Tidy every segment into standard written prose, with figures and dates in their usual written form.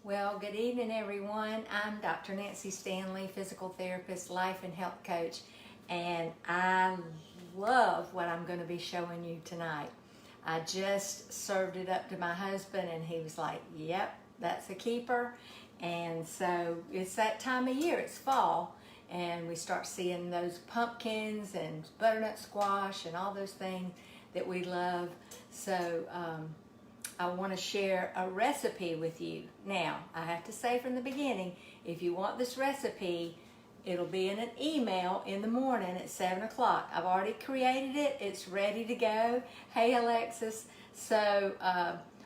Well, good evening, everyone. I'm Dr. Nancy Stanley, physical therapist, life and health coach, and I love what I'm going to be showing you tonight. I just served it up to my husband, and he was like, yep, that's a keeper. And so it's that time of year, it's fall, and we start seeing those pumpkins and butternut squash and all those things that we love. So I want to share a recipe with you. Now, I have to say from the beginning, if you want this recipe, it'll be in an email in the morning at 7 o'clock. I've already created it. It's ready to go. Hey, Alexis. So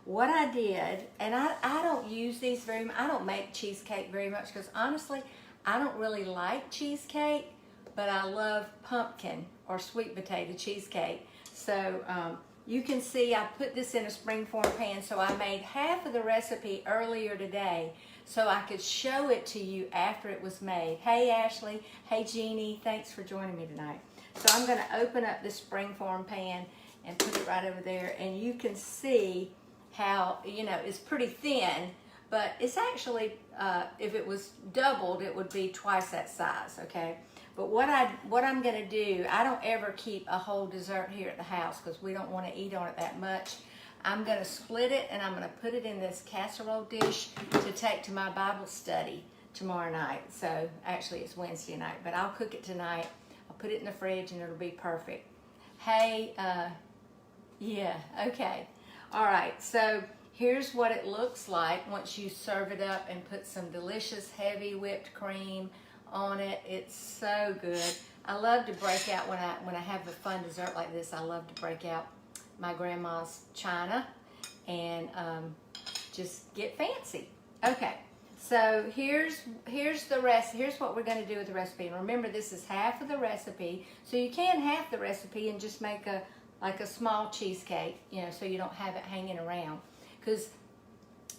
what I did, and I don't use these very much. I don't make cheesecake very much because honestly, I don't really like cheesecake, but I love pumpkin or sweet potato cheesecake. So you can see I put this in a springform pan, so I made half of the recipe earlier today so I could show it to you after it was made. Hey Ashley, hey Jeannie, thanks for joining me tonight. So I'm going to open up this springform pan and put it right over there, and you can see how, you know, it's pretty thin, but it's actually, if it was doubled, it would be twice that size, okay? But what I'm going to do, I don't ever keep a whole dessert here at the house because we don't want to eat on it that much. I'm going to split it, and I'm going to put it in this casserole dish to take to my Bible study tomorrow night. So actually it's Wednesday night, but I'll cook it tonight. I'll put it in the fridge and it'll be perfect. Hey, yeah, okay. All right, so here's what it looks like once you serve it up and put some delicious heavy whipped cream on it. It's so good. I love to break out when I have a fun dessert like this. I love to break out my grandma's china and just get fancy. Okay, so here's the rest. Here's what we're going to do with the recipe. And remember, this is half of the recipe, so you can half the recipe and just make a small cheesecake, you know, so you don't have it hanging around. Because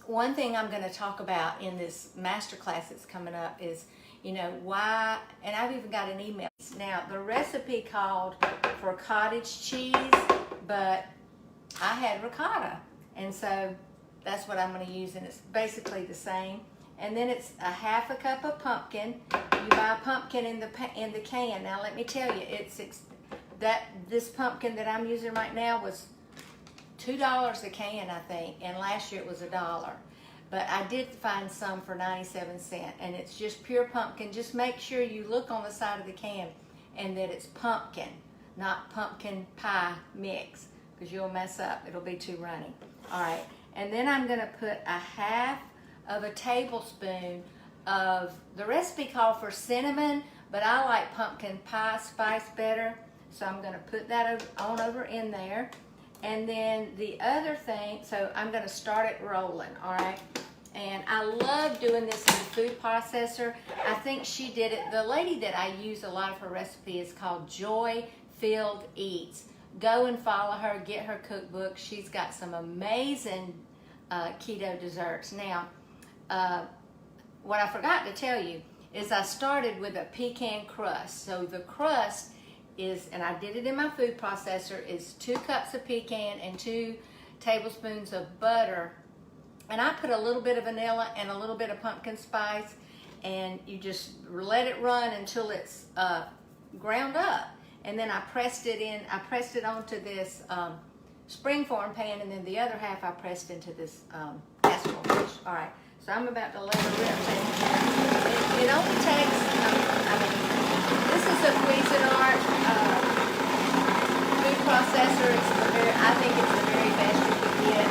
one thing I'm going to talk about in this masterclass that's coming up is, you know, why, and I've even got an email. Now, the recipe called for cottage cheese, but I had ricotta, and so that's what I'm going to use, and it's basically the same. And then it's a half a cup of pumpkin. You buy a pumpkin in the can. Now, let me tell you, this pumpkin that I'm using right now was $2 a can, I think, and last year it was $1. But I did find some for 97 cents, and it's just pure pumpkin. Just make sure you look on the side of the can and that it's pumpkin, not pumpkin pie mix, because you'll mess up. It'll be too runny. All right, and then I'm going to put a half of a tablespoon of, the recipe called for cinnamon, but I like pumpkin pie spice better, so I'm going to put that on over in there. And then the other thing, so I'm going to start it rolling, all right? And I love doing this in the food processor. I think she did it. The lady that I use a lot of her recipe is called Joy Filled Eats. Go and follow her, get her cookbook. She's got some amazing keto desserts. Now, what I forgot to tell you is I started with a pecan crust. So the crust is, and I did it in my food processor, is 2 cups of pecan and 2 tablespoons of butter. And I put a little bit of vanilla and a little bit of pumpkin spice, and you just let it run until it's ground up. And then I pressed it onto this springform pan, and then the other half I pressed into this casserole dish. All right, so I'm about to let it rip. It only takes, this is a Cuisinart food processor. I think it's the very best you can get.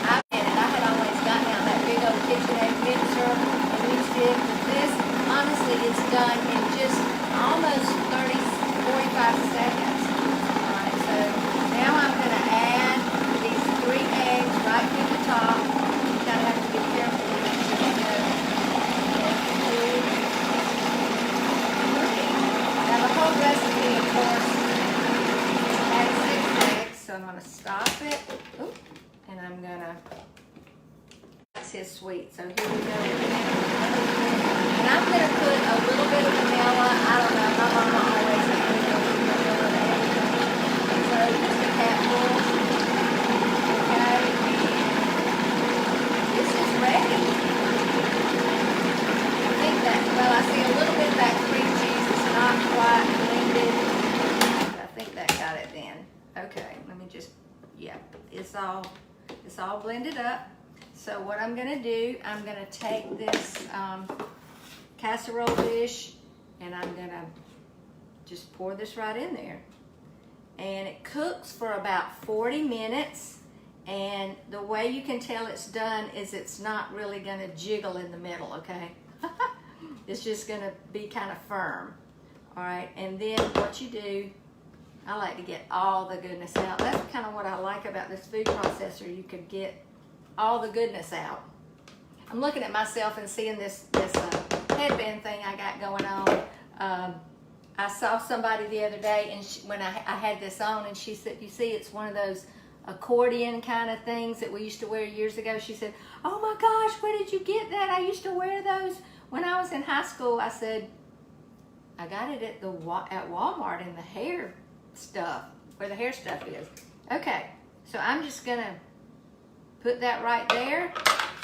I had always gotten out that big old KitchenAid mixer and used it. But this, honestly, is done in just almost 45 seconds. All right, so now I'm going to add these 3 eggs right to the top. You kind of have to be careful with it. Now the whole recipe, of course, has 6 eggs, so I'm going to stop it. Ooh, and I'm going to, that's his sweet, so here we go. And I'm going to put a little bit of vanilla. I don't know, my mama always had vanilla in everything. So just a handful. Okay. This is ready. it's all blended up. So what I'm gonna do, I'm gonna take this casserole dish and I'm gonna just pour this right in there. And it cooks for about 40 minutes. And the way you can tell it's done is it's not really gonna jiggle in the middle, okay? It's just gonna be kind of firm. All right, and then what you do, I like to get all the goodness out. That's kind of what I like about this food processor. You could get all the goodness out. I'm looking at myself and seeing this headband thing I got going on. I saw somebody the other day, and when I had this on, and she said, you see, it's one of those accordion kind of things that we used to wear years ago. She said, oh my gosh, where did you get that? I used to wear those when I was in high school. I said, I got it at Walmart in the hair stuff, where the hair stuff is. Okay, so I'm just gonna put that right there,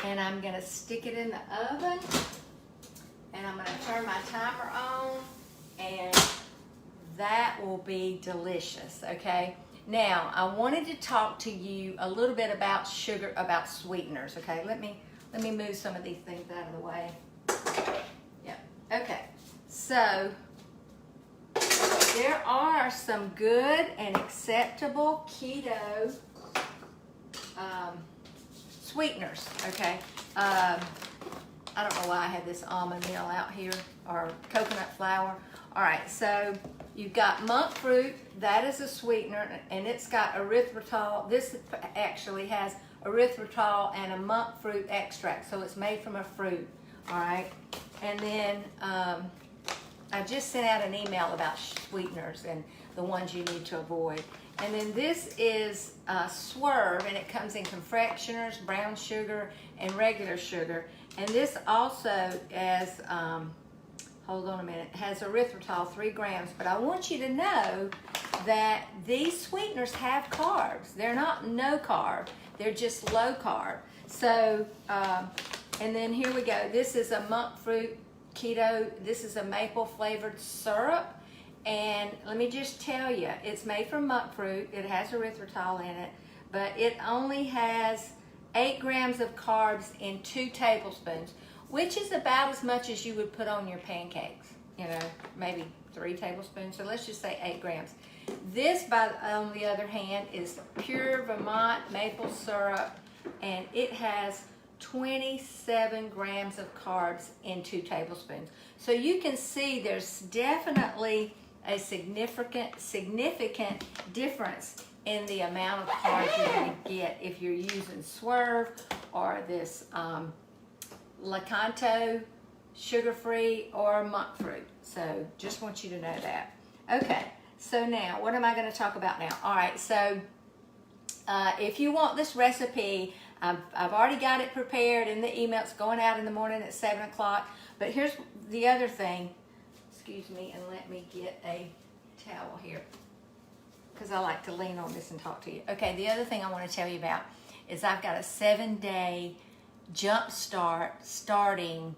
and I'm gonna stick it in the oven, and I'm gonna turn my timer on, and that will be delicious, okay? Now, I wanted to talk to you a little bit about sugar, about sweeteners, okay? Let me move some of these things out of the way. Yeah, okay. So, there are some good and acceptable keto sweeteners, okay? I don't know why I have this almond meal out here, or coconut flour. All right, so you've got monk fruit. That is a sweetener, and it's got erythritol. This actually has erythritol and a monk fruit extract, so it's made from a fruit, all right? And then I just sent out an email about sweeteners and the ones you need to avoid. And then this is Swerve, and it comes in confectioners, brown sugar, and regular sugar. And this also has, hold on a minute, has erythritol, 3 grams. But I want you to know that these sweeteners have carbs. They're not no carb, they're just low carb. So, and then here we go. This is a monk fruit keto. This is a maple flavored syrup. And let me just tell you, it's made from monk fruit. It has erythritol in it, but it only has 8 grams of carbs in 2 tablespoons, which is about as much as you would put on your pancakes, you know, maybe 3 tablespoons. So let's just say 8 grams. This, on the other hand, is pure Vermont maple syrup, and it has 27 grams of carbs in 2 tablespoons. So you can see there's definitely a significant difference in the amount of carbs you're going to get if you're using Swerve or this Lakanto sugar-free or monk fruit. So just want you to know that. Okay, so now what am I going to talk about now? All right, so if you want this recipe, I've already got it prepared in the email. It's going out in the morning at 7 o'clock. But here's the other thing. Excuse me, and let me get a towel here, because I like to lean on this and talk to you. Okay, the other thing I want to tell you about is I've got a 7-day jump start starting,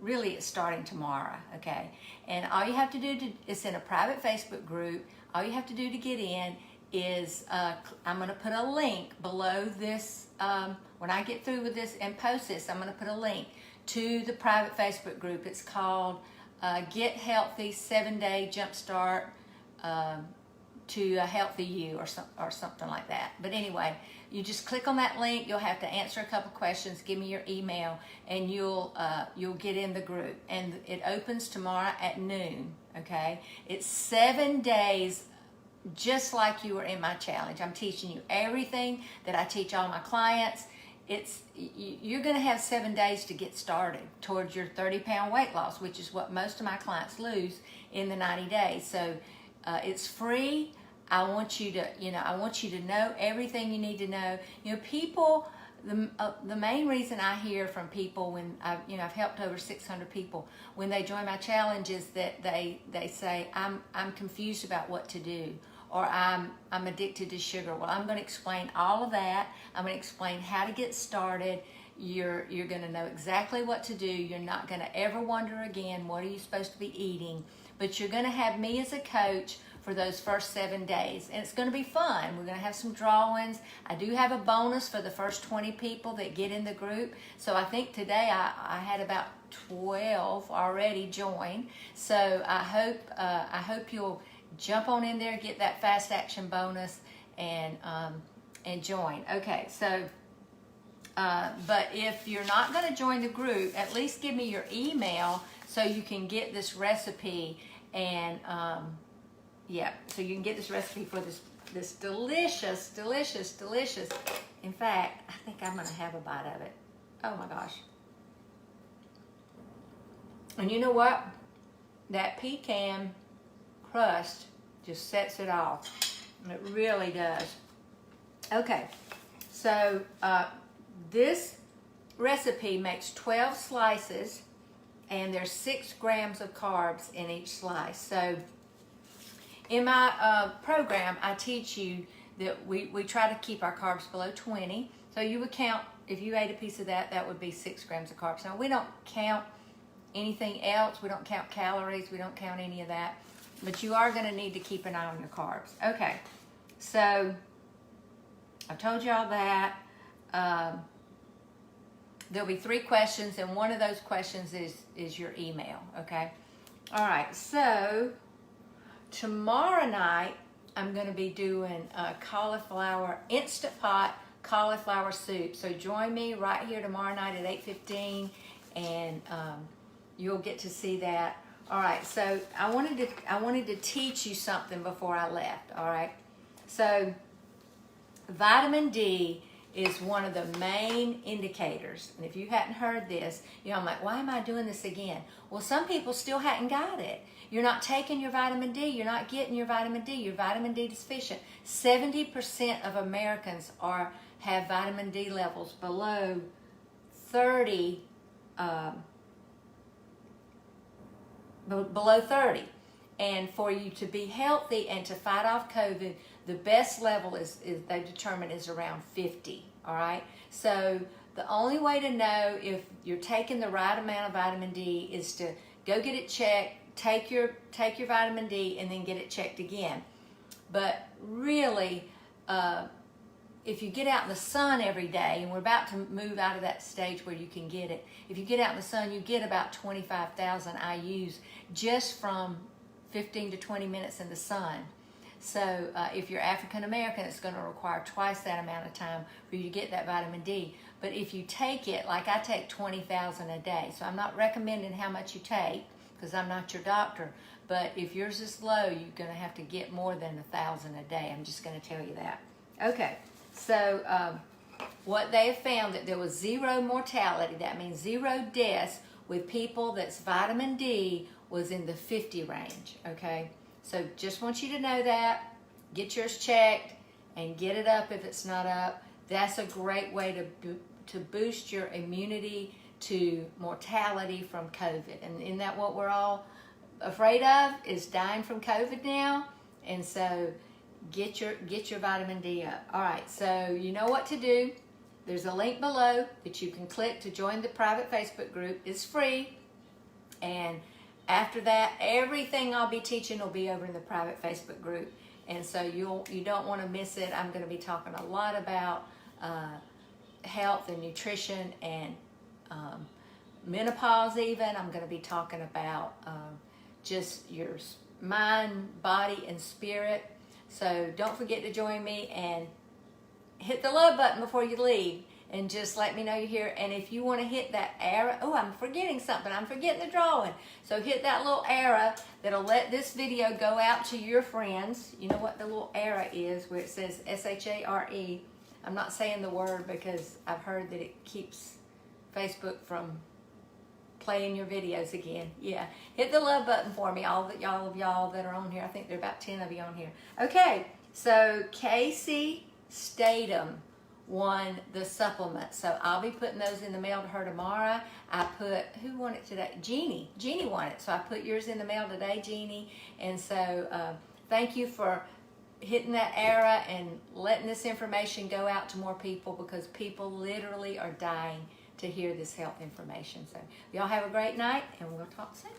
really it's starting tomorrow, okay? And all you have to do, it's in a private Facebook group. All you have to do to get in is, I'm going to put a link below this, when I get through with this and post this, I'm going to put a link to the private Facebook group. It's called Get Healthy 7-Day Jumpstart to a Healthy You, or something like that. But anyway, you just click on that link. You'll have to answer a couple questions, give me your email, and you'll get in the group. And it opens tomorrow at noon, okay? It's 7 days just like you were in my challenge. I'm teaching you everything that I teach all my clients. You're going to have 7 days to get started towards your 30-pound weight loss, which is what most of my clients lose in the 90 days. So it's free. I want you to know everything you need to know. You know, people. The main reason I hear from people when I've helped over 600 people when they join my challenge is that they say I'm confused about what to do, or I'm addicted to sugar. Well, I'm going to explain all of that. I'm going to explain how to get started. You're going to know exactly what to do. You're not going to ever wonder again, what are you supposed to be eating? But you're going to have me as a coach for those first 7 days. And it's going to be fun. We're going to have some drawings. I do have a bonus for the first 20 people that get in the group. So I think today I had about 12 already join. So I hope you'll jump on in there, get that fast action bonus, and join. Okay, so but if you're not going to join the group, at least give me your email so you can get this recipe. And yeah, so you can get this recipe for this delicious. In fact, I think I'm going to have a bite of it. Oh my gosh. And you know what? That pecan crust just sets it off. It really does. Okay, so this recipe makes 12 slices, and there's 6 grams of carbs in each slice. So in my program, I teach you that we try to keep our carbs below 20. So you would count, if you ate a piece of that, that would be 6 grams of carbs. Now, we don't count anything else. We don't count calories. We don't count any of that. But you are going to need to keep an eye on your carbs. Okay, so I told you all that. There'll be 3 questions, and one of those questions is your email, okay? All right, so tomorrow night, I'm going to be doing a Instant Pot cauliflower soup. So join me right here tomorrow night at 8:15, and you'll get to see that. All right, so I wanted to teach you something before I left, all right? So vitamin D is one of the main indicators. And if you hadn't heard this, I'm like, why am I doing this again? Well, some people still hadn't got it. You're not taking your vitamin D. You're not getting your vitamin D. You're vitamin D deficient. 70% of Americans have vitamin D levels below 30, below 30. And for you to be healthy and to fight off COVID, the best level is they determine is around 50, all right? So the only way to know if you're taking the right amount of vitamin D is to go get it checked, take your vitamin D, and then get it checked again. But really, if you get out in the sun every day, and we're about to move out of that stage where you can get it, if you get out in the sun, you get about 25,000 IUs just from 15 to 20 minutes in the sun. So if you're African American, it's going to require twice that amount of time for you to get that vitamin D. But if you take it, like I take 20,000 a day, so I'm not recommending how much you take because I'm not your doctor. But if yours is low, you're going to have to get more than 1,000 a day. I'm just going to tell you that. Okay, so what they have found that there was 0 mortality, that means 0 deaths with people that's vitamin D was in the 50 range, okay? So just want you to know that. Get yours checked and get it up if it's not up. That's a great way to boost your immunity to mortality from COVID. And isn't that what we're all afraid of, is dying from COVID now? And so get your vitamin D up. All right, so you know what to do. There's a link below that you can click to join the private Facebook group. It's free. And after that, everything I'll be teaching will be over in the private Facebook group. And so you don't want to miss it. I'm going to be talking a lot about health and nutrition and menopause even. I'm going to be talking about just your mind, body, and spirit. So don't forget to join me and hit the love button before you leave. And just let me know you're here. And if you want to hit that arrow, oh, I'm forgetting something. I'm forgetting the drawing. So hit that little arrow that'll let this video go out to your friends. You know what the little arrow is, where it says S-H-A-R-E. I'm not saying the word because I've heard that it keeps Facebook from playing your videos again. Yeah, hit the love button for me, all of y'all that are on here. I think there are about 10 of you on here. Okay, so Casey Statham won the supplement. So I'll be putting those in the mail to her tomorrow. Who won it today? Jeannie. Jeannie won it. So I put yours in the mail today, Jeannie. And so thank you for hitting that arrow and letting this information go out to more people, because people literally are dying to hear this health information. So y'all have a great night, and we'll talk soon.